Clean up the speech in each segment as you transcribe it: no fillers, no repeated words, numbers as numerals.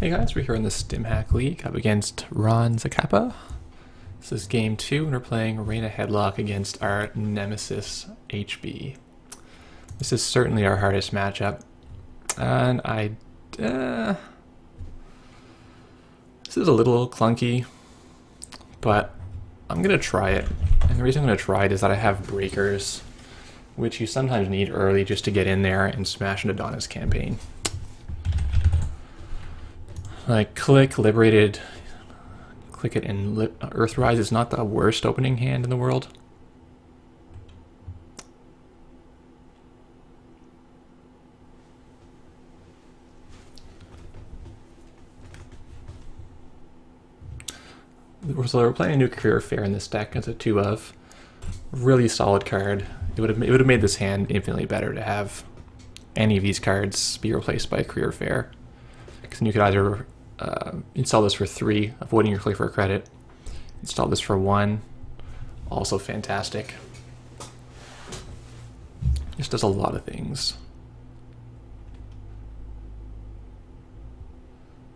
Hey guys, we're here in the StimHack League up against Ronzacapa. This is game 2 and we're playing Reina Headlock against our nemesis HB. This is certainly our hardest matchup. And this is a little clunky, but I'm going to try it. And the reason I'm going to try it is that I have breakers, which you sometimes need early just to get in there and smash an Adonis campaign. Like click, liberated, click it, and Earthrise is not the worst opening hand in the world. So we're playing a Nuclear Fair in this deck as a 2 of. Really solid card. It would have made this hand infinitely better to have any of these cards be replaced by a Career Fair. Because you could either install this for 3, avoiding your click for a credit. Install this for 1, also fantastic. This does a lot of things.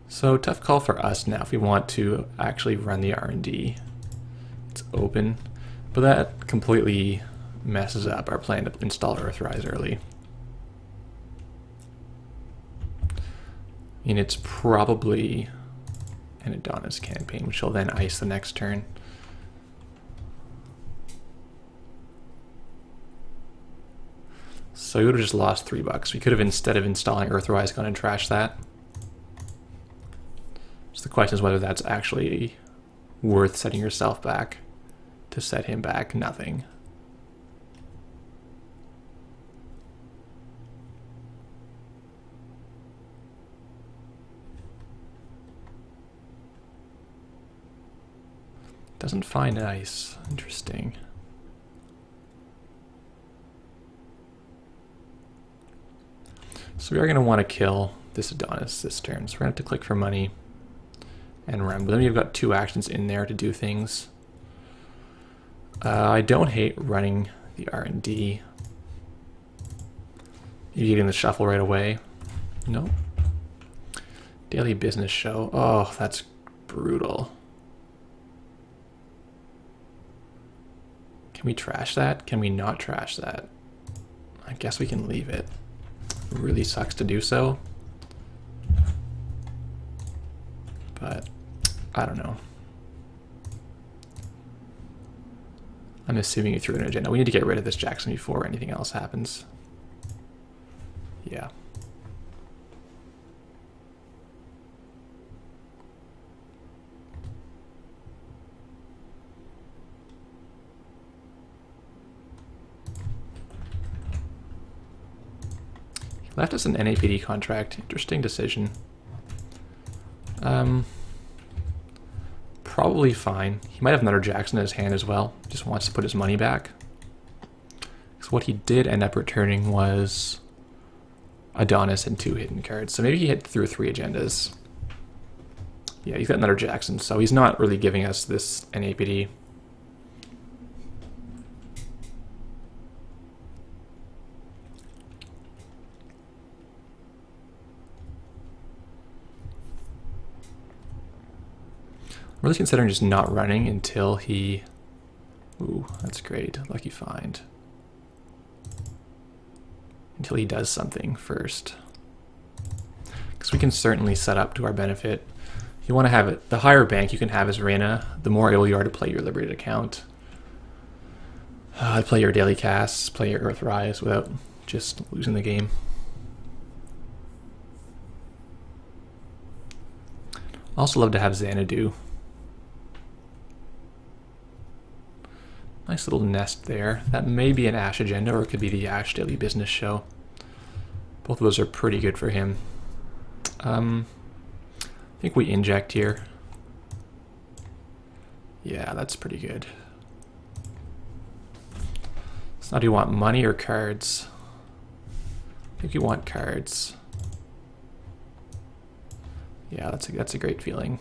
So tough call for us now if we want to actually run the R&D. It's open, but that completely messes up our plan to install Earthrise early. And it's probably an Adonis campaign, which will then ice the next turn. So we would have just lost $3. We could have, instead of installing Earthrise, gone and trashed that. So the question is whether that's actually worth setting yourself back to set him back nothing. Doesn't find ice. Interesting. So we are going to want to kill this Adonis this turn. So we're going to have to click for money and run. But then we've got 2 actions in there to do things. I don't hate running the R&D. You getting the shuffle right away? No. Daily business show. Oh, that's brutal. Can we trash that? Can we not trash that? I guess we can leave it. It really sucks to do so. But I don't know. I'm assuming you threw an agenda. We need to get rid of this Jackson before anything else happens. Yeah. Left us an NAPD contract. Interesting decision. Probably fine. He might have another Jackson in his hand as well. Just wants to put his money back. So what he did end up returning was Adonis and 2 hidden cards. So maybe he hit through 3 agendas. Yeah, he's got another Jackson, so he's not really giving us this NAPD. I'm really considering just not running until he... Ooh, that's great. Lucky find. Until he does something first. Because we can certainly set up to our benefit. You want to have it... The higher bank you can have as Reina, the more able you are to play your liberated account. Play your daily casts, play your Earthrise without just losing the game. Also love to have Xanadu. Nice little nest there. That may be an Ash agenda, or it could be the Ash Daily Business Show. Both of those are pretty good for him. I think we inject here. Yeah, that's pretty good. So now do you want money or cards? I think you want cards. Yeah, that's a great feeling.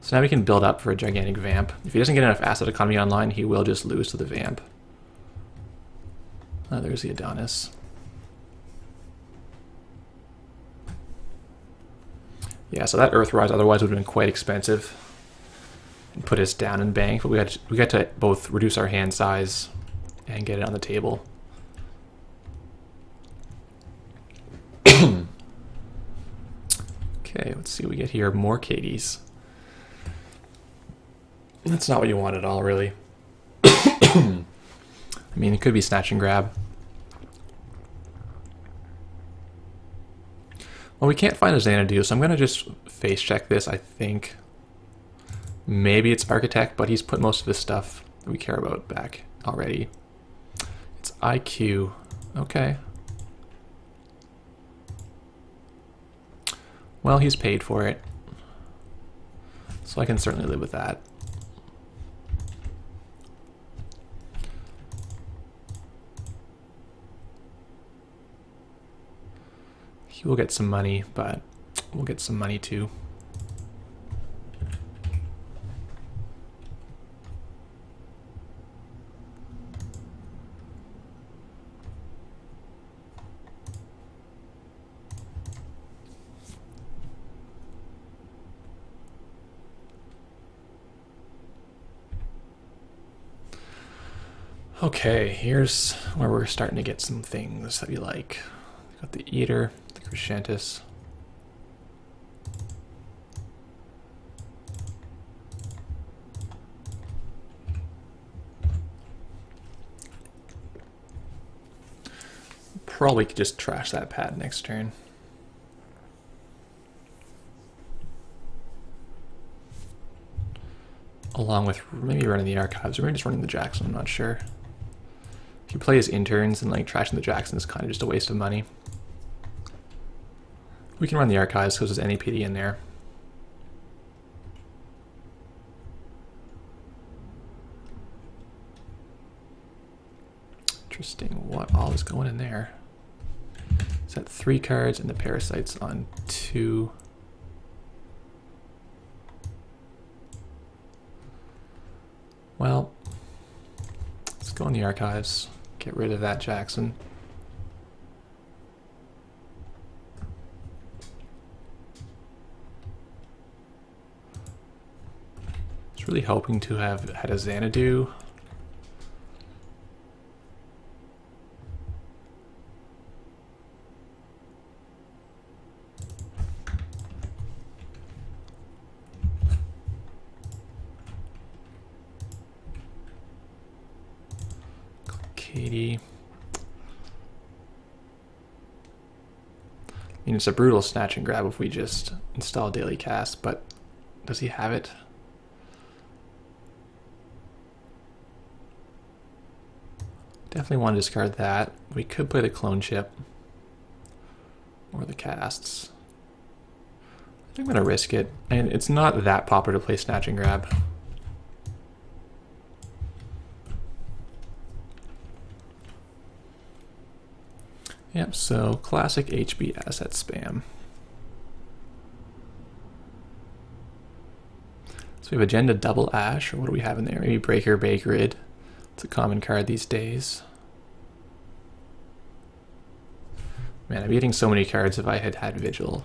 So now we can build up for a gigantic vamp. If he doesn't get enough asset economy online, he will just lose to the vamp. Oh, there's the Adonis. Yeah, so that Earthrise otherwise would have been quite expensive and put us down in bank, but we got to both reduce our hand size and get it on the table. Okay, let's see what we get here. More Katies. That's not what you want at all, really. I mean, it could be snatch and grab. Well, we can't find a Xanadu, so I'm going to just face check this, I think. Maybe it's Architect, but he's put most of his stuff that we care about back already. It's IQ. Okay. Well, he's paid for it. So I can certainly live with that. He will get some money, but we'll get some money too. Okay, here's where we're starting to get some things that we like. Got the Eater, the Crescentus. Probably could just trash that pad next turn. Along with maybe running the Archives, or maybe just running the Jackson, I'm not sure. If you play his interns and like trashing the Jackson is kind of just a waste of money. We can run the Archives because there's NAPD in there. Interesting, what all is going in there? Is that 3 cards and the Parasites on 2? Well, let's go in the Archives. Get rid of that Jackson. I was really hoping to have had a Xanadu. Katie. I mean, it's a brutal snatch and grab if we just install daily cast, but does he have it? Definitely want to discard that. We could play the clone chip or the casts. I think I'm going to risk it, and it's not that popular to play snatch and grab. Yep, so classic HB asset spam. So we have Agenda Double Ash, or what do we have in there? Maybe Breaker Bakerid. It's a common card these days. Man, I'd be getting so many cards if I had had Vigil.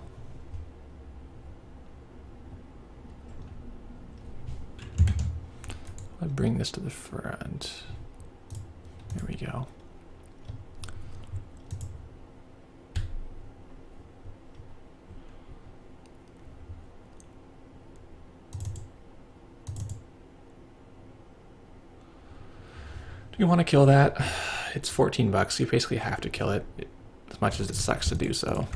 I'll bring this to the front. There we go. Do you want to kill that? It's 14 bucks. You basically have to kill it, as much as it sucks to do so.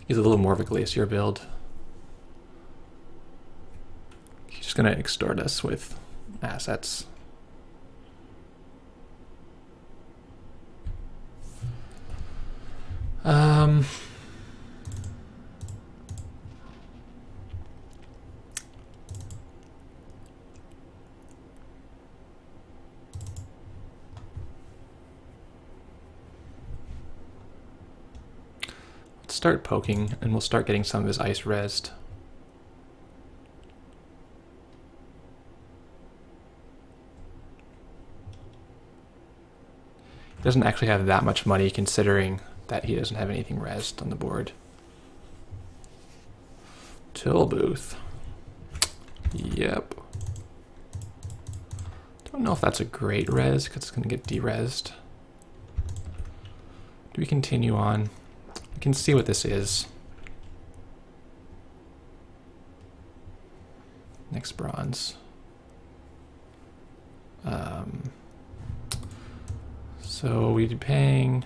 He's a little more of a Glacier build. He's going to extort us with assets. Let's start poking, and we'll start getting some of his ice rezzed. He doesn't actually have that much money considering that he doesn't have anything rezzed on the board. Till booth. Yep. Don't know if that's a great res because it's going to get derezzed. Do we continue on? We can see what this is. Next bronze. So we'd be paying...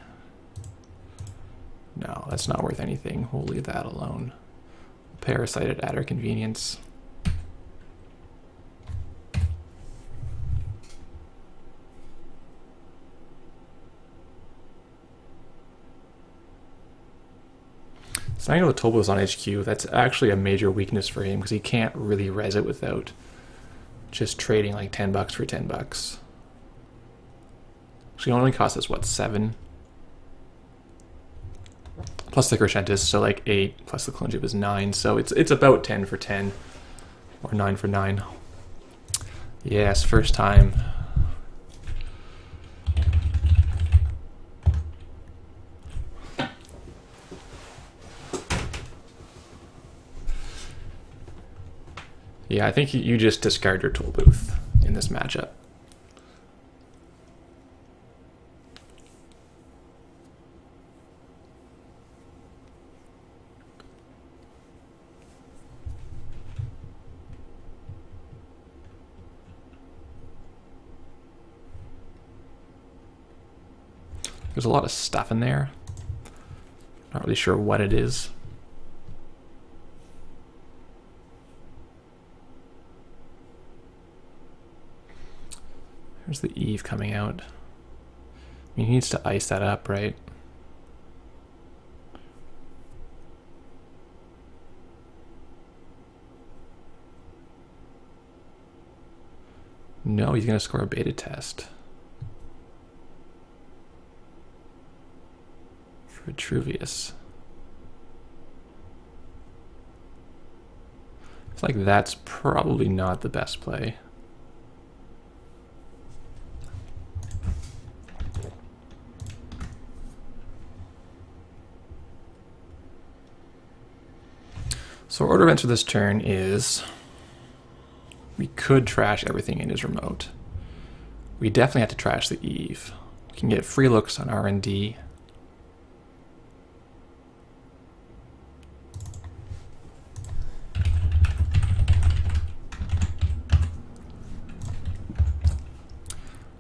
No, that's not worth anything. We'll leave that alone. Parasite it at our convenience. So I know the Tobo's on HQ. That's actually a major weakness for him because he can't really res it without just trading like 10 bucks for 10 bucks. Actually, it only costs us, what, 7? Plus the Crescentus, so like 8, plus the Clunjib is 9, so it's about 10 for 10, or 9 for 9. Yes, first time. Yeah, I think you just discard your tool booth in this matchup. There's a lot of stuff in there. Not really sure what it is. There's the Eve coming out. I mean, he needs to ice that up, right? No, he's going to score a beta test. For Vitruvius. It's like that's probably not the best play. So our order of events for this turn is we could trash everything in his remote. We definitely have to trash the Eve. We can get free looks on R&D.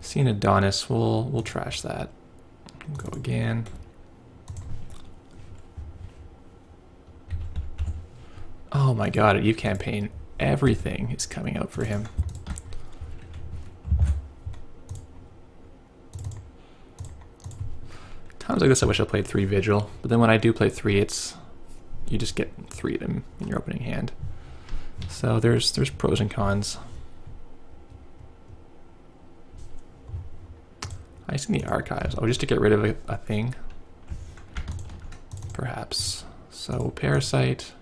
Seeing Adonis, we'll trash that. Go again. Oh my god, at Eve campaign, everything is coming out for him. Times like this I wish I played 3 Vigil, but then when I do play 3, you just get 3 of them in your opening hand. So there's pros and cons. I see the archives. Oh, just to get rid of a thing? Perhaps. So Parasite.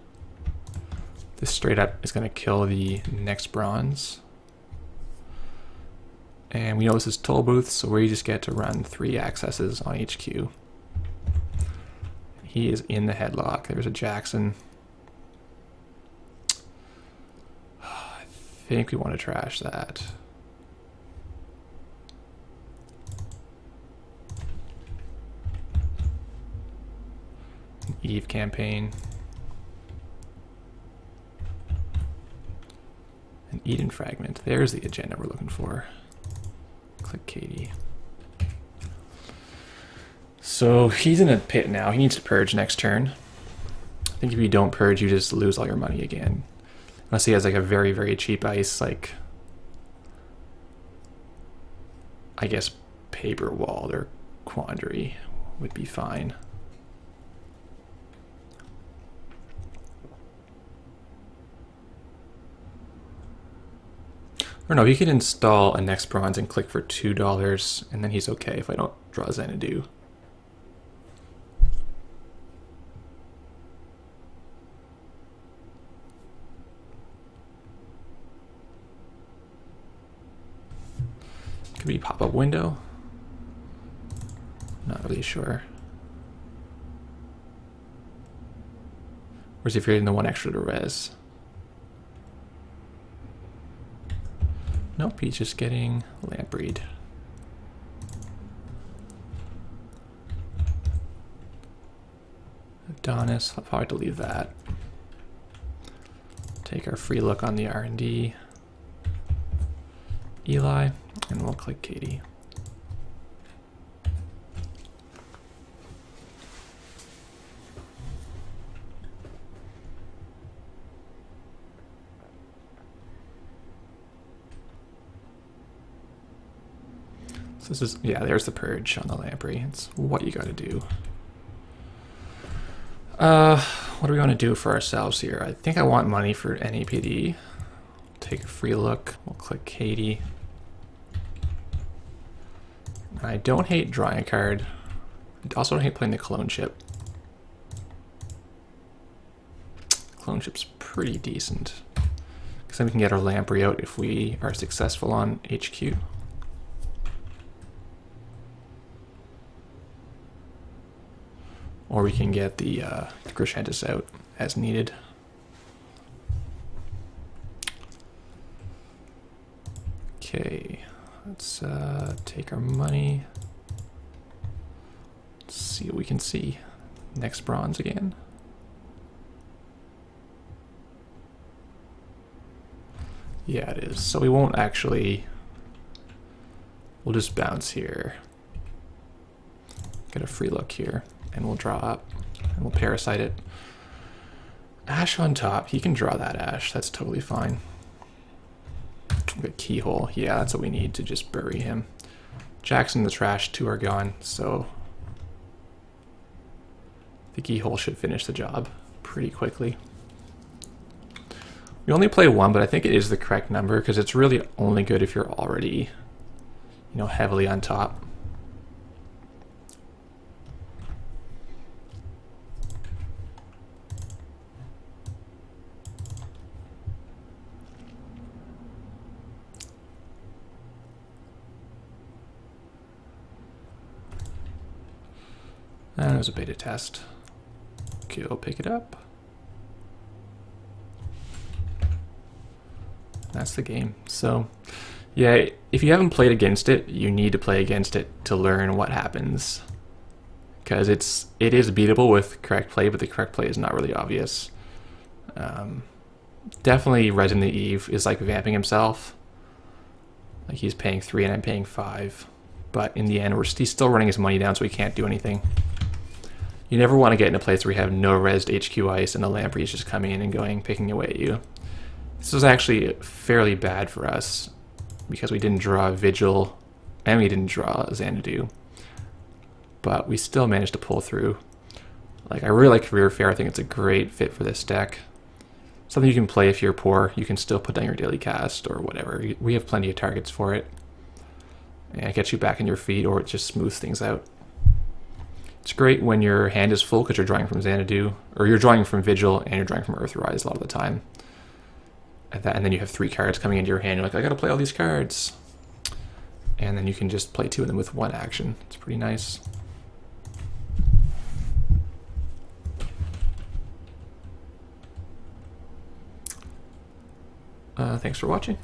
This straight up is going to kill the next bronze. And we know this is toll booth, so we just get to run 3 accesses on HQ. He is in the headlock. There's a Jackson. I think we want to trash that. Eve campaign. An Eden fragment. There's the agenda we're looking for. Click Katie. So he's in a pit now. He needs to purge next turn. I think if you don't purge, you just lose all your money again. Unless he has like a very, very cheap ice, like I guess Paper Wall or Quandary would be fine. Or no, he could install a next bronze and click for $2, and then he's okay if I don't draw Xanadu. Could be pop-up window. Not really sure. Or is if you're getting the one extra to res? Nope, he's just getting lamp breed. Adonis, I'll probably delete that. Take our free look on the R&D. Eli, and we'll click Katie. So this is, yeah, there's the purge on the lamprey. It's what you gotta do. What do we want to do for ourselves here? I think I want money for NAPD. Take a free look. We'll click Katie. I don't hate drawing a card. I also don't hate playing the clone chip. Clone chip's pretty decent. Because then we can get our lamprey out if we are successful on HQ. Or we can get the Grushentis out as needed. Okay, let's take our money. Let's see what we can see. Next bronze again. Yeah, it is. So we won't actually... We'll just bounce here. Get a free look here. And we'll draw up, and we'll parasite it. Ash on top, he can draw that Ash, that's totally fine. Good keyhole, yeah, that's what we need to just bury him. Jack's in the trash, 2 are gone, so the keyhole should finish the job pretty quickly. We only play 1, but I think it is the correct number, because it's really only good if you're already, you know, heavily on top. And it was a beta test. Okay, I'll pick it up. That's the game. So, yeah, if you haven't played against it, you need to play against it to learn what happens. Because it is beatable with correct play, but the correct play is not really obvious. Definitely Resin the Eve is like vamping himself. Like he's paying 3 and I'm paying 5. But in the end, he's still running his money down, so he can't do anything. You never want to get in a place where you have no resed HQ ice and the lamprey is just coming in and going, picking away at you. This was actually fairly bad for us because we didn't draw Vigil and we didn't draw Xanadu. But we still managed to pull through. Like, I really like Career Fair. I think it's a great fit for this deck. Something you can play if you're poor. You can still put down your daily cast or whatever. We have plenty of targets for it. And it gets you back on your feet, or it just smooths things out. It's great when your hand is full because you're drawing from Xanadu, or you're drawing from Vigil and you're drawing from Earthrise a lot of the time. And then you have 3 cards coming into your hand. You're like, I gotta play all these cards. And then you can just play 2 of them with 1 action. It's pretty nice. Thanks for watching.